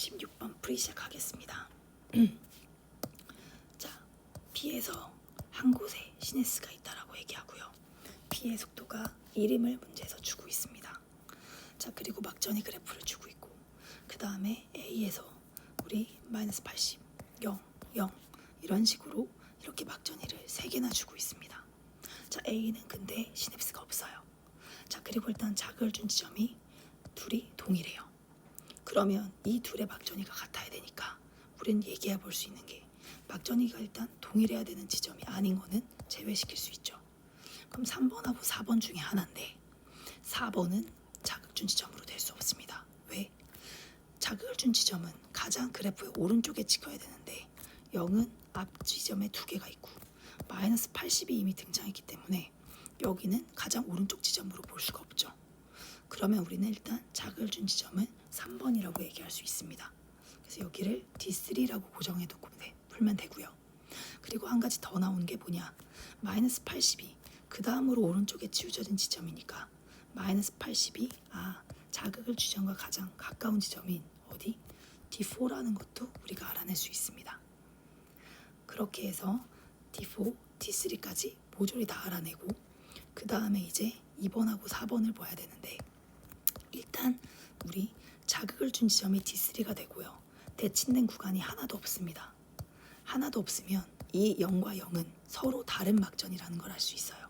16번 풀이 시작하겠습니다. 자, B에서 한 곳에 시내스가 있다라고 얘기하고요. B의 속도가 1임을 문제에서 주고 있습니다. 자, 그리고 막전이 그래프를 주고 있고, 그 다음에 A에서 우리 마이너스 80, 0, 0 이런 식으로 이렇게 막전이를 3개나 주고 있습니다. 자, A는 근데 시냅스가 없어요. 자, 그리고 일단 자극을 준 지점이 둘이 동일해요. 그러면 이 둘의 막전이가 같아야 되니까 우리는 얘기해 볼 수 있는 게 막전이가 일단 동일해야 되는 지점이 아닌 거는 제외시킬 수 있죠. 그럼 3번하고 4번 중에 하나인데 4번은 자극 준 지점으로 될 수 없습니다. 왜? 자극을 준 지점은 가장 그래프의 오른쪽에 찍혀야 되는데 0은 앞 지점에 2개가 있고 마이너스 80이 이미 등장했기 때문에 여기는 가장 오른쪽 지점으로 볼 수가 없죠. 그러면 우리는 일단 자극을 준 지점은 3번이라고 얘기할 수 있습니다. 그래서 여기를 D3라고 고정해두고 풀면 되고요. 그리고 한 가지 더 나오는 게 뭐냐, 마이너스 80이 그 다음으로 오른쪽에 치우쳐진 지점이니까 마이너스 80이 자극을 지점과 가장 가까운 지점인 어디? D4라는 것도 우리가 알아낼 수 있습니다. 그렇게 해서 D4, D3까지 모조리 다 알아내고 그 다음에 이제 2번하고 4번을 봐야 되는데 일단 우리 자극을 준 지점이 D3가 되고요. 대칭된 구간이 하나도 없습니다. 하나도 없으면 이 0과 0은 서로 다른 막전이라는 걸 알 수 있어요.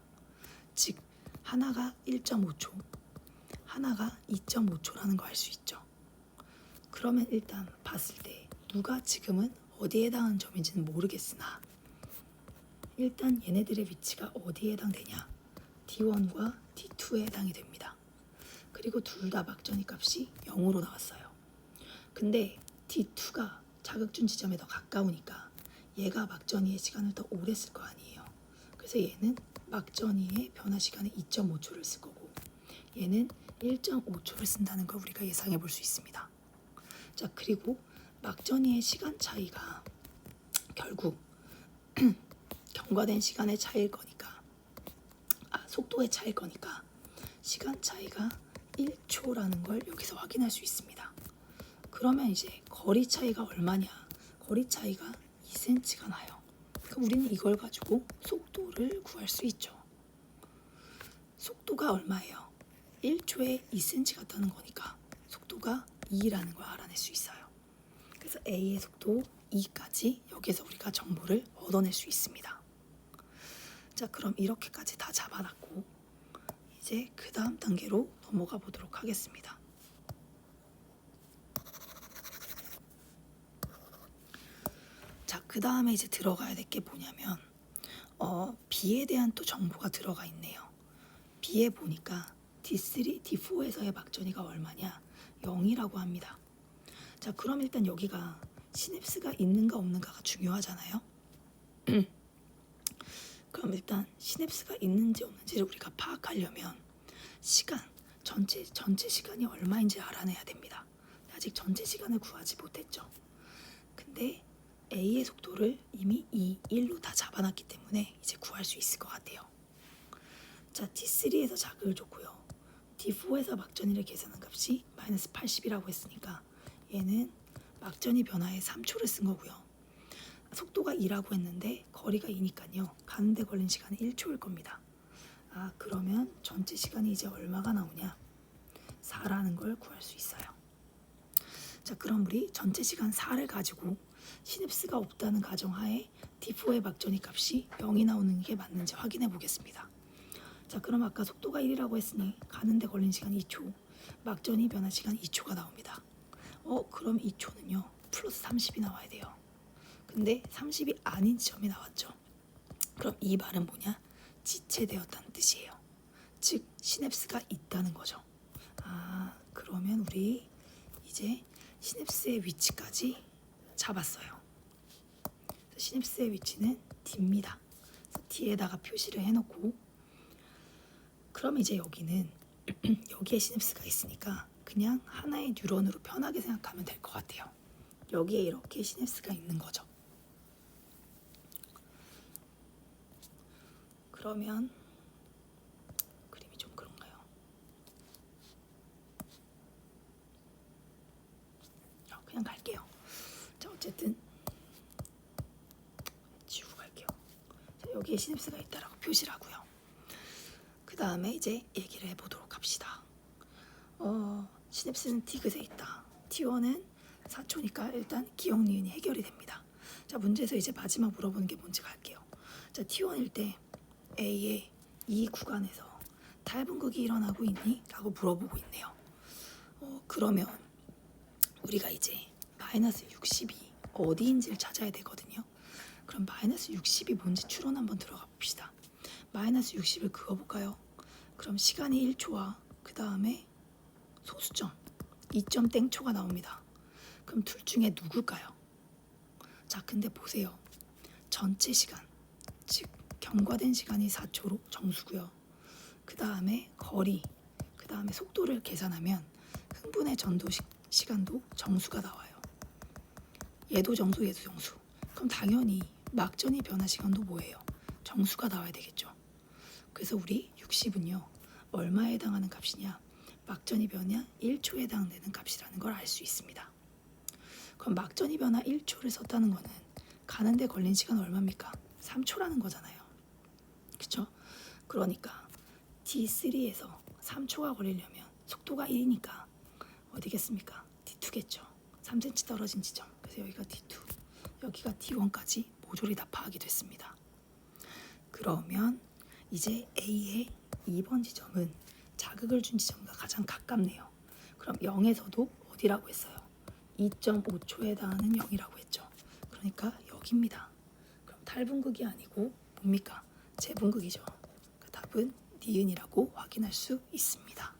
즉 하나가 1.5초, 하나가 2.5초라는 걸 알 수 있죠. 그러면 일단 봤을 때 누가 지금은 어디에 해당하는 점인지는 모르겠으나 일단 얘네들의 위치가 어디에 해당되냐, D1과 D2에 해당이 됩니다. 그리고 둘 다 막전이 값이 0으로 나왔어요. 근데 D2가 자극준 지점에 더 가까우니까 얘가 막전이의 시간을 더 오래 쓸 거 아니에요. 그래서 얘는 막전이의 변화 시간에 2.5초를 쓸 거고 얘는 1.5초를 쓴다는 걸 우리가 예상해 볼 수 있습니다. 자, 그리고 막전이의 시간 차이가 결국 경과된 시간의 차이일 거니까 속도의 차이일 거니까 시간 차이가 1초라는 걸 여기서 확인할 수 있습니다. 그러면 이제 거리 차이가 얼마냐? 거리 차이가 2cm가 나요. 그럼 우리는 이걸 가지고 속도를 구할 수 있죠. 속도가 얼마예요? 1초에 2cm 같다는 거니까 속도가 2라는 걸 알아낼 수 있어요. 그래서 A의 속도 2까지 여기서 우리가 정보를 얻어낼 수 있습니다. 자, 그럼 이렇게까지 다 잡아놨고 이제 그 다음 단계로 넘어가 보도록 하겠습니다. 자, 그 다음에 이제 들어가야 될 게 뭐냐면 B에 대한 또 정보가 들어가 있네요. B에 보니까 D3, D4에서의 막전이가 얼마냐? 0이라고 합니다. 자, 그럼 일단 여기가 시냅스가 있는가 없는가가 중요하잖아요. 그럼 일단 시냅스가 있는지 없는지를 우리가 파악하려면 시간, 전체 시간이 얼마인지 알아내야 됩니다. 아직 전체 시간을 구하지 못했죠. 근데 A의 속도를 이미 2, 1로 다 잡아놨기 때문에 이제 구할 수 있을 것 같아요. 자, D3에서 자극을 줬고요. D4에서 막전이를 계산한 값이 마이너스 80이라고 했으니까 얘는 막전이 변화에 3초를 쓴 거고요. 속도가 2라고 했는데 거리가 2니까요. 가는데 걸린 시간은 1초일 겁니다. 그러면 전체 시간이 이제 얼마가 나오냐? 4라는 걸 구할 수 있어요. 자, 그럼 우리 전체 시간 4를 가지고 시냅스가 없다는 가정하에 D4의 막전이 값이 0이 나오는 게 맞는지 확인해 보겠습니다. 자, 그럼 아까 속도가 1이라고 했으니 가는데 걸린 시간 2초, 막전이 변화 시간 2초가 나옵니다. 그럼 2초는요 플러스 30이 나와야 돼요. 근데 30이 아닌 지점이 나왔죠. 그럼 이 말은 뭐냐? 지체되었다는 뜻이에요. 즉 시냅스가 있다는 거죠. 그러면 우리 이제 시냅스의 위치까지 잡았어요. 시냅스의 위치는 D입니다. 그래서 D에다가 표시를 해놓고 그럼 이제 여기는 여기에 시냅스가 있으니까 그냥 하나의 뉴런으로 편하게 생각하면 될 것 같아요. 여기에 이렇게 시냅스가 있는 거죠. 그러면 그림이 좀 그런가요? 그냥 갈게요. 자, 어쨌든 지우고 갈게요. 자, 여기에 시냅스가 있다라고 표시를 하고요. 그 다음에 이제 얘기를 해보도록 합시다. 시냅스는 디귿에 있다. T1은 4초니까 일단 기억 니은이 해결이 됩니다. 자, 문제에서 이제 마지막 물어보는 게 뭔지 갈게요. 자, T1일 때 A의 이 구간에서 탈분극이 일어나고 있니? 라고 물어보고 있네요. 그러면 우리가 이제 마이너스 60이 어디인지를 찾아야 되거든요. 그럼 마이너스 60이 뭔지 추론 한번 들어가 봅시다. 마이너스 60을 그어볼까요? 그럼 시간이 1초와 그 다음에 소수점 2점 땡초가 나옵니다. 그럼 둘 중에 누굴까요? 자, 근데 보세요. 전체 시간, 즉 경과된 시간이 4초로 정수고요. 그 다음에 거리, 그 다음에 속도를 계산하면 흥분의 전도 시간도 정수가 나와요. 얘도 정수, 얘도 정수. 그럼 당연히 막전이 변화 시간도 뭐예요? 정수가 나와야 되겠죠. 그래서 우리 60은요. 얼마에 해당하는 값이냐? 막전이 변화 1초에 해당되는 값이라는 걸 알 수 있습니다. 그럼 막전이 변화 1초를 썼다는 거는 가는데 걸린 시간 얼마입니까? 3초라는 거잖아요. 그쵸? 그러니까 D3에서 3초가 걸리려면 속도가 1이니까 어디겠습니까? D2겠죠. 3cm 떨어진 지점. 그래서 여기가 D2, 여기가 D1까지 모조리 다 파악이 됐습니다. 그러면 이제 A의 2번 지점은 자극을 준 지점과 가장 가깝네요. 그럼 0에서도 어디라고 했어요? 2.5초에 해당하는 0이라고 했죠. 그러니까 여기입니다. 그럼 탈분극이 아니고 뭡니까? 재분극이죠. 그 답은 니은이라고 확인할 수 있습니다.